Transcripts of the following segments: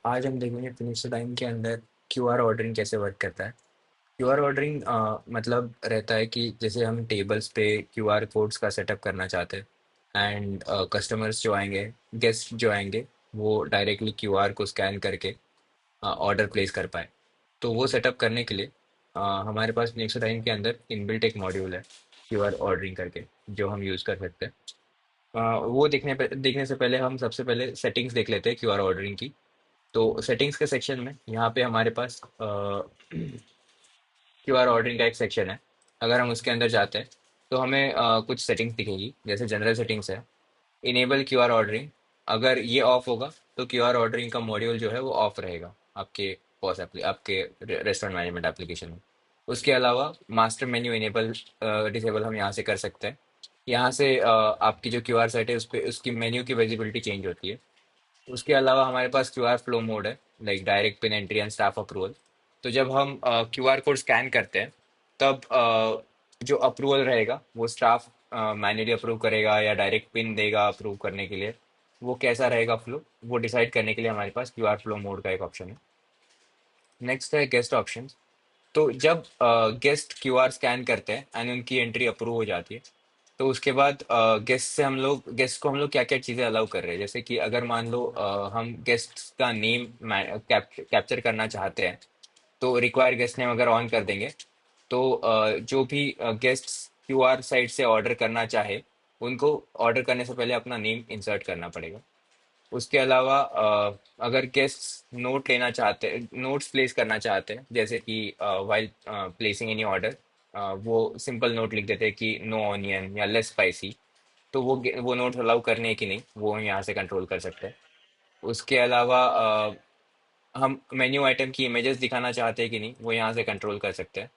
आज हम देखेंगे फिनिश टाइम के अंदर क्यूआर ऑर्डरिंग कैसे वर्क करता है। क्यूआर ऑर्डरिंग मतलब रहता है कि जैसे हम टेबल्स पे क्यूआर कोड्स का सेटअप करना चाहते हैं एंड कस्टमर्स जो आएंगे, गेस्ट जो आएंगे, वो डायरेक्टली क्यूआर को स्कैन करके ऑर्डर प्लेस कर पाए। तो वो सेटअप करने के लिए हमारे पास नेक्स्ट टाइम के अंदर इनबिल्ट एक मॉड्यूल है क्यूआर ऑर्डरिंग करके, जो हम यूज़ कर सकते हैं। वो देखने से पहले हम सबसे पहले सेटिंग्स देख लेते हैं क्यूआर ऑर्डरिंग की। तो सेटिंग्स के सेक्शन में यहाँ पे हमारे पास क्यूआर ऑर्डरिंग का एक सेक्शन है। अगर हम उसके अंदर जाते हैं तो हमें कुछ सेटिंग्स दिखेगी, जैसे जनरल सेटिंग्स है, इनेबल क्यूआर ऑर्डरिंग। अगर ये ऑफ होगा तो क्यूआर ऑर्डरिंग का मॉड्यूल जो है वो ऑफ रहेगा आपके आपके रेस्टोरेंट मैनेजमेंट एप्लीकेशन में। उसके अलावा मास्टर मेन्यू इनेबल डिसेबल हम यहाँ से कर सकते हैं। यहाँ से आपकी जो क्यूआर सेट है उस पे उसकी मेन्यू की विजिबिलिटी चेंज होती है। उसके अलावा हमारे पास क्यूआर फ्लो मोड है, like direct pin entry and staff approval. तो जब हम क्यूआर कोड स्कैन करते हैं तब जो अप्रूवल रहेगा वो स्टाफ मैन्युअली अप्रूव करेगा या डायरेक्ट पिन देगा अप्रूव करने के लिए, वो कैसा रहेगा फ्लो, वो डिसाइड करने के लिए हमारे पास क्यूआर फ्लो मोड का एक ऑप्शन है। नेक्स्ट है गेस्ट ऑप्शन। तो जब गेस्ट क्यूआर स्कैन करते हैं एंड उनकी एंट्री अप्रूव हो जाती है, तो उसके बाद गेस्ट को हम लोग क्या क्या चीज़ें अलाउ कर रहे हैं, जैसे कि अगर मान लो हम गेस्ट का नेम कैप्चर करना चाहते हैं, तो रिक्वायर गेस्ट नेम अगर ऑन कर देंगे तो जो भी गेस्ट क्यूआर साइट से ऑर्डर करना चाहे उनको ऑर्डर करने से पहले अपना नेम इंसर्ट करना पड़ेगा। उसके अलावा अगर गेस्ट नोट्स प्लेस करना चाहते हैं, जैसे कि वाइल प्लेसिंग एनी ऑर्डर, वो सिंपल नोट लिख देते हैं कि नो ऑनियन या लेस स्पाइसी, तो वो नोट्स अलाउ करने की नहीं, वो हम यहाँ से कंट्रोल कर सकते हैं। उसके अलावा हम मेन्यू आइटम की इमेजेस दिखाना चाहते हैं कि नहीं, वो यहाँ से कंट्रोल कर सकते हैं।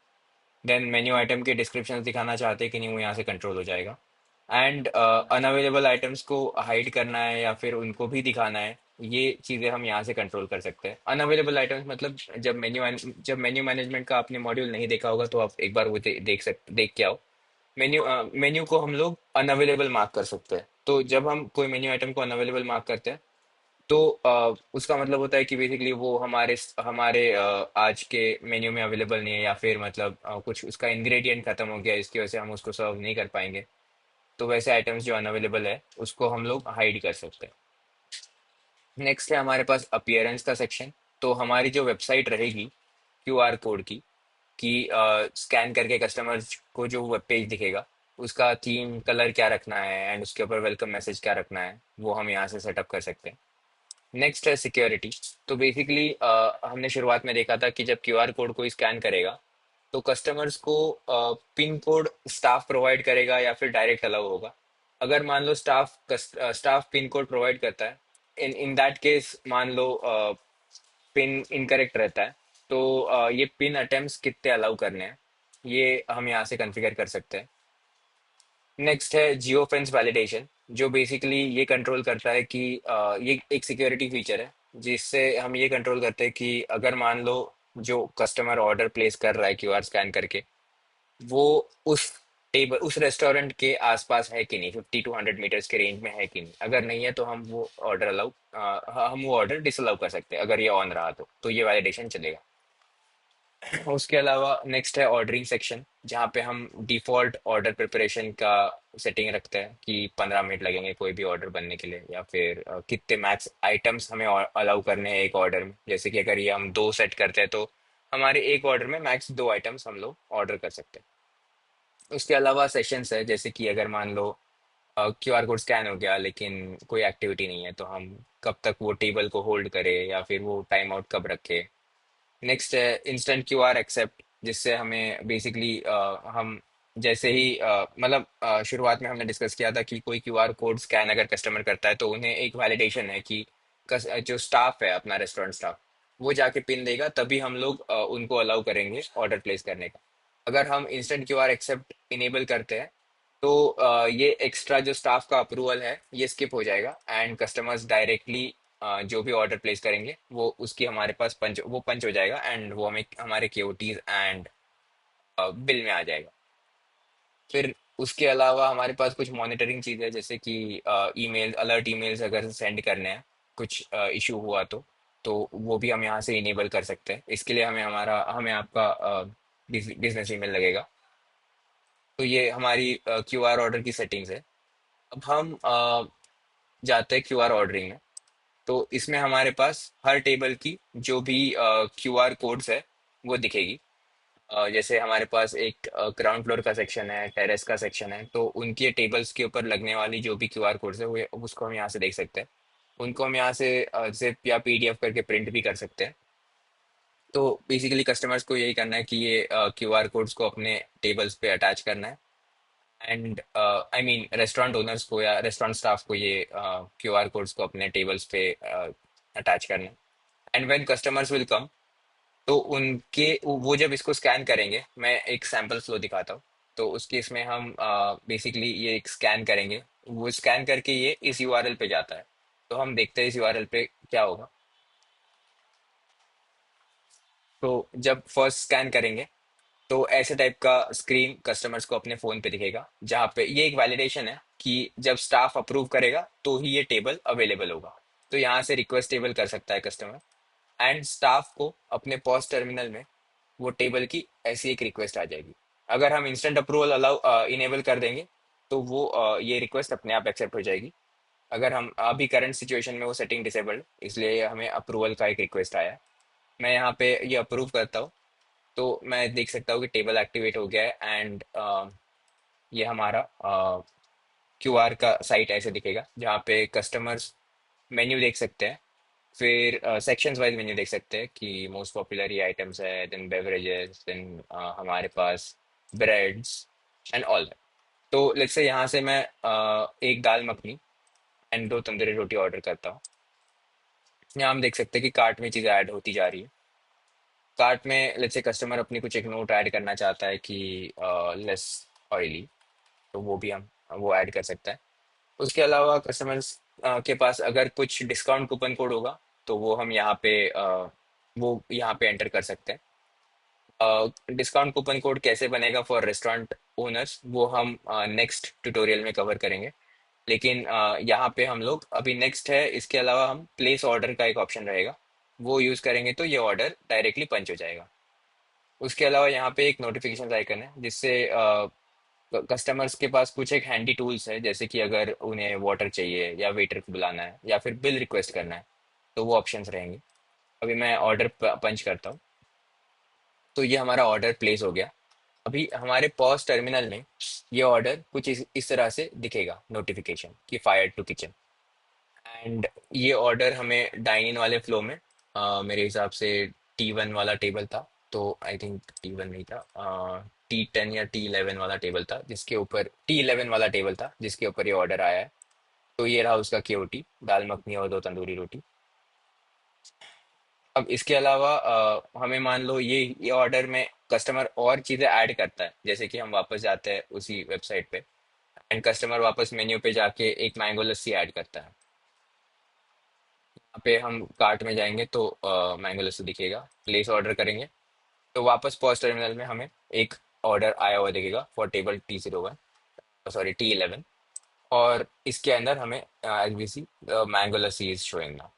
देन मेन्यू आइटम के डिस्क्रिप्शन दिखाना चाहते हैं कि नहीं, वो यहाँ से कंट्रोल हो जाएगा। एंड अनअवेलेबल आइटम्स को हाइड करना है या फिर उनको भी दिखाना है, ये चीज़ें हम यहाँ से कंट्रोल कर सकते हैं। अनअवेलेबल आइटम्स मतलब जब मेन्यू मैनेजमेंट का आपने मॉड्यूल नहीं देखा होगा तो आप एक बार वो देख के आओ। मेन्यू को हम लोग अनअवेलेबल मार्क कर सकते हैं। तो जब हम कोई मेन्यू आइटम को अनअवेलेबल मार्क करते हैं तो उसका मतलब होता है कि बेसिकली वो हमारे हमारे आज के मेन्यू में अवेलेबल नहीं है, या फिर मतलब कुछ उसका इंग्रेडिएंट खत्म हो गया, इसकी वजह से हम उसको सर्व नहीं कर पाएंगे। तो वैसे आइटम्स जो अनअवेलेबल है उसको हम लोग हाइड कर सकते हैं। नेक्स्ट है हमारे पास अपीयरेंस का सेक्शन। तो हमारी जो वेबसाइट रहेगी क्यूआर कोड की, कि स्कैन करके कस्टमर्स को जो वेब पेज दिखेगा उसका थीम कलर क्या रखना है एंड उसके ऊपर वेलकम मैसेज क्या रखना है, वो हम यहाँ से सेटअप कर सकते हैं। नेक्स्ट है सिक्योरिटी। तो बेसिकली हमने शुरुआत में देखा था कि जब क्यूआर कोड कोई स्कैन करेगा तो कस्टमर्स को पिन कोड स्टाफ प्रोवाइड करेगा या फिर डायरेक्ट अलाउ होगा। अगर मान लो स्टाफ पिन कोड प्रोवाइड करता है, इन इन दैट केस मान लो पिन इनकरेक्ट रहता है, तो ये पिन अटेम्प्ट्स कितने अलाउ करने हैं, ये हम यहाँ से कॉन्फ़िगर कर सकते हैं। नेक्स्ट है जियो फेंस वैलिडेशन, जो बेसिकली ये कंट्रोल करता है कि ये एक सिक्योरिटी फीचर है जिससे हम ये कंट्रोल करते हैं कि अगर मान लो जो कस्टमर ऑर्डर प्लेस कर रहा है क्यूआर स्कैन करके, वो उस उस रेस्टोरेंट के आसपास है कि नहीं, 50 to 100 मीटर्स के रेंज में है कि नहीं। अगर नहीं है तो हम वो ऑर्डर डिसअलाउ कर सकते हैं, अगर ये ऑन रहा तो ये वैलिडेशन चलेगा। उसके अलावा नेक्स्ट है ऑर्डरिंग सेक्शन, जहाँ पे हम डिफॉल्ट ऑर्डर प्रिपरेशन का सेटिंग रखते हैं कि 15 मिनट लगेंगे कोई भी ऑर्डर बनने के लिए, या फिर कितने मैक्स आइटम्स हमें अलाउ करने हैं एक ऑर्डर में। जैसे कि अगर ये हम दो सेट करते हैं तो हमारे एक ऑर्डर में मैक्स दो आइटम्स हम लोग ऑर्डर कर सकते हैं। उसके अलावा सेशंस है, जैसे कि अगर मान लो क्यूआर कोड स्कैन हो गया लेकिन कोई एक्टिविटी नहीं है, तो हम कब तक वो टेबल को होल्ड करें या फिर वो टाइम आउट कब रखे। नेक्स्ट है इंस्टेंट क्यूआर एक्सेप्ट, जिससे हमें बेसिकली हम जैसे ही मतलब शुरुआत में हमने डिस्कस किया था कि कोई क्यूआर कोड स्कैन अगर कस्टमर करता है तो उन्हें एक वैलिडेशन है कि जो स्टाफ है अपना रेस्टोरेंट स्टाफ, वो जाके पिन देगा तभी हम लोग उनको अलाउ करेंगे ऑर्डर प्लेस करने का। अगर हम इंस्टेंट क्यूआर एक्सेप्ट इनेबल करते हैं तो ये एक्स्ट्रा जो स्टाफ का अप्रूवल है ये स्किप हो जाएगा एंड कस्टमर्स डायरेक्टली जो भी ऑर्डर प्लेस करेंगे वो उसकी हमारे पास पंच हो जाएगा एंड वो हमें हमारे केओटीज एंड बिल में आ जाएगा। फिर उसके अलावा हमारे पास कुछ मॉनिटरिंग चीज़ है, जैसे कि ईमेल अलर्ट ईमेल्स अगर सेंड करने हैं कुछ इशू हुआ तो तो वो भी हम यहाँ से इनेबल कर सकते हैं। इसके लिए हमें आपका बिजनेस ईमेल लगेगा। तो ये हमारी क्यू आर ऑर्डर की सेटिंग्स है। अब हम जाते हैं क्यू आर ऑर्डरिंग में। तो इसमें हमारे पास हर टेबल की जो भी क्यू आर कोड्स है वो दिखेगी। जैसे हमारे पास एक ग्राउंड फ्लोर का सेक्शन है, टेरेस का सेक्शन है, तो उनके टेबल्स के ऊपर लगने वाली जो भी क्यूआर कोड्स है वो उसको हम यहाँ से देख सकते हैं। उनको हम यहाँ से जिप या पीडीएफ करके प्रिंट भी कर सकते हैं। तो बेसिकली कस्टमर्स को यही करना है कि ये क्यूआर कोड्स को अपने टेबल्स पे अटैच करना है। And I mean restaurant owners को या रेस्टोरेंट स्टाफ को ये क्यूआर कोड्स को अपने टेबल्स पे अटैच करना है। And when customers will come, तो उनके वो जब इसको स्कैन करेंगे, मैं एक सैंपल फ्लो दिखाता हूँ। तो उस केस में हम बेसिकली ये एक स्कैन करेंगे। वो स्कैन करके ये इस यूआरएल पे जाता है। तो हम देखते हैं इस यूआरएल पे क्या होगा। तो जब फर्स्ट स्कैन करेंगे तो ऐसे टाइप का स्क्रीन कस्टमर्स को अपने फोन पे दिखेगा, जहाँ पे ये एक वैलिडेशन है कि जब स्टाफ अप्रूव करेगा तो ही ये टेबल अवेलेबल होगा। तो यहाँ से रिक्वेस्ट टेबल कर सकता है कस्टमर। एंड स्टाफ को अपने पॉस टर्मिनल में वो टेबल की ऐसी एक रिक्वेस्ट आ जाएगी। अगर हम इंस्टेंट अप्रूवल अलाउ इनेबल कर देंगे तो वो ये रिक्वेस्ट अपने आप एक्सेप्ट हो जाएगी। अगर हम अभी करंट सिचुएशन में वो सेटिंग डिसेबल्ड, इसलिए हमें अप्रूवल का एक रिक्वेस्ट आया है। मैं यहाँ पे ये अप्रूव करता हूँ, तो मैं देख सकता हूँ कि टेबल एक्टिवेट हो गया है। एंड ये हमारा क्यूआर का साइट ऐसे दिखेगा, जहाँ पे कस्टमर्स मेन्यू देख सकते हैं। फिर सेक्शंस वाइज मेन्यू देख सकते हैं कि मोस्ट पॉपुलर ये आइटम्स है, देन बेवरेजेस, देन हमारे पास ब्रेड्स एंड ऑल दैट। तो लेट्स से यहाँ से मैं एक दाल मखनी एंड दो तंदूरी रोटी ऑर्डर करता हूँ। यहाँ हम देख सकते हैं कि कार्ट में चीज़ें ऐड होती जा रही है। कार्ट में लेट्स से कस्टमर अपनी कुछ एक नोट ऐड करना चाहता है कि लेस ऑयली, तो वो भी हम वो ऐड कर सकता है। उसके अलावा कस्टमर्स के पास अगर कुछ डिस्काउंट कूपन कोड होगा तो वो यहाँ पे एंटर कर सकते हैं। डिस्काउंट कूपन कोड कैसे बनेगा फॉर रेस्टोरेंट ओनर्स वो हम नेक्स्ट ट्यूटोरियल में कवर करेंगे। लेकिन यहाँ पे हम लोग अभी नेक्स्ट है, इसके अलावा हम प्लेस ऑर्डर का एक ऑप्शन रहेगा, वो यूज़ करेंगे तो ये ऑर्डर डायरेक्टली पंच हो जाएगा। उसके अलावा यहाँ पे एक नोटिफिकेशन आइकन है, जिससे कस्टमर्स के पास कुछ एक हैंडी टूल्स है, जैसे कि अगर उन्हें वाटर चाहिए या वेटर को बुलाना है या फिर बिल रिक्वेस्ट करना है, तो वो ऑप्शंस रहेंगे। अभी मैं ऑर्डर पंच करता हूँ, तो ये हमारा ऑर्डर प्लेस हो गया। अभी हमारे पॉज टर्मिनल में ये ऑर्डर कुछ इस तरह से दिखेगा, नोटिफिकेशन कि फायर टू किचन। एंड ये ऑर्डर हमें डाइन इन वाले फ्लो में मेरे हिसाब से T1 वाला टेबल था। तो आई थिंक T1 नहीं था, T10 या T11 वाला टेबल था, जिसके ऊपर T11 वाला टेबल था जिसके ऊपर ये ऑर्डर आया है। तो ये रहा उसका केओटी, दाल मखनी और दो तंदूरी रोटी। अब इसके अलावा हमें मान लो ये ऑर्डर में कस्टमर और चीज़ें ऐड करता है, जैसे कि हम वापस जाते हैं उसी वेबसाइट पे एंड कस्टमर वापस मेन्यू पे जाके एक मैंगो लस्सी ऐड करता है। यहाँ पे हम कार्ट में जाएंगे तो मैंगो लस्सी दिखेगा, प्लेस ऑर्डर करेंगे तो वापस पॉज टर्मिनल में हमें एक ऑर्डर आया हुआ दिखेगा for table T01, sorry T11। और इसके अंदर हमें as we see mango lassi is showing now.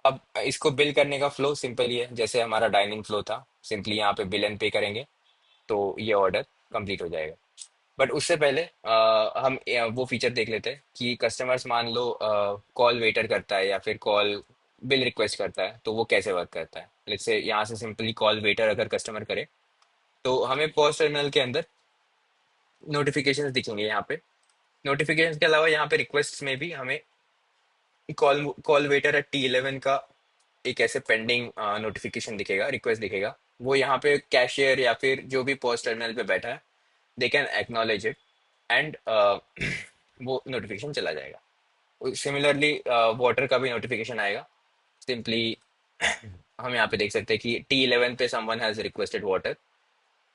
अब इसको बिल करने का फ्लो सिंपल ही है, जैसे हमारा डाइनिंग फ्लो था। सिंपली यहाँ पे बिल एंड पे करेंगे तो ये ऑर्डर कंप्लीट हो जाएगा। बट उससे पहले हम वो फीचर देख लेते हैं कि कस्टमर्स मान लो कॉल वेटर करता है या फिर कॉल बिल रिक्वेस्ट करता है, तो वो कैसे वर्क करता है। लेट्स से यहाँ से सिंपली कॉल वेटर अगर कस्टमर करे, तो हमें पॉज टर्मिनल के अंदर नोटिफिकेशंस दिखेंगे। यहाँ पे नोटिफिकेशन के अलावा यहाँ पे रिक्वेस्ट में भी हमें call call waiter eight T11 का एक ऐसे पेंडिंग नोटिफिकेशन दिखेगा, रिक्वेस्ट दिखेगा। वो यहाँ पे कैशियर या फिर जो भी पॉज टर्मिनल पे बैठा है, they can acknowledge it and वो नोटिफिकेशन चला जाएगा। सिमिलरली वाटर का भी नोटिफिकेशन आएगा। सिंपली हम यहाँ पे देख सकते हैं कि T11 पे someone has requested water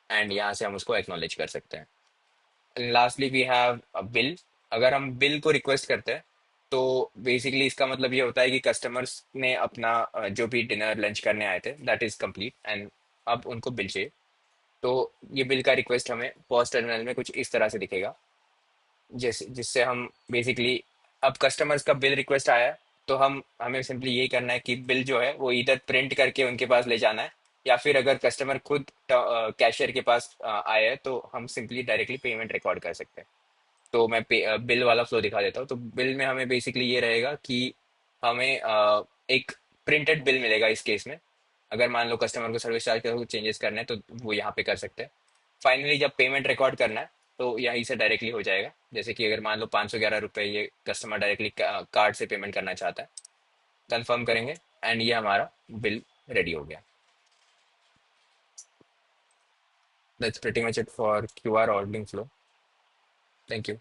and यहाँ से हम उसको एक्नॉलेज कर सकते हैं। Lastly we have bill. अगर हम बिल को रिक्वेस्ट करते हैं तो बेसिकली इसका मतलब ये होता है कि कस्टमर्स ने अपना जो भी डिनर लंच करने आए थे दैट इज कंप्लीट एंड अब उनको बिल चाहिए। तो ये बिल का रिक्वेस्ट हमें पॉज टर्मिनल में कुछ इस तरह से दिखेगा, जैसे जिससे हम बेसिकली अब कस्टमर्स का बिल रिक्वेस्ट आया है, तो हम हमें सिंपली यही करना है कि बिल जो है वो इधर प्रिंट करके उनके पास ले जाना है, या फिर अगर कस्टमर खुद कैशियर के पास आए हैं तो हम सिंपली डायरेक्टली पेमेंट रिकॉर्ड कर सकते हैं। तो मैं बिल वाला फ्लो दिखा देता हूँ। तो बिल में हमें बेसिकली ये रहेगा कि हमें एक प्रिंटेड बिल मिलेगा इस केस में। अगर मान लो कस्टमर को सर्विस चार्ज का कुछ चेंजेस करना है तो वो यहाँ पे कर सकते हैं। फाइनली जब पेमेंट रिकॉर्ड करना है तो यहीं से डायरेक्टली हो जाएगा। जैसे कि अगर मान लो 511 रुपये ये कस्टमर डायरेक्टली कार्ड से पेमेंट करना चाहता है, कंफर्म करेंगे एंड ये हमारा बिल रेडी हो गया। That's pretty much it for QR ordering flow. Thank you.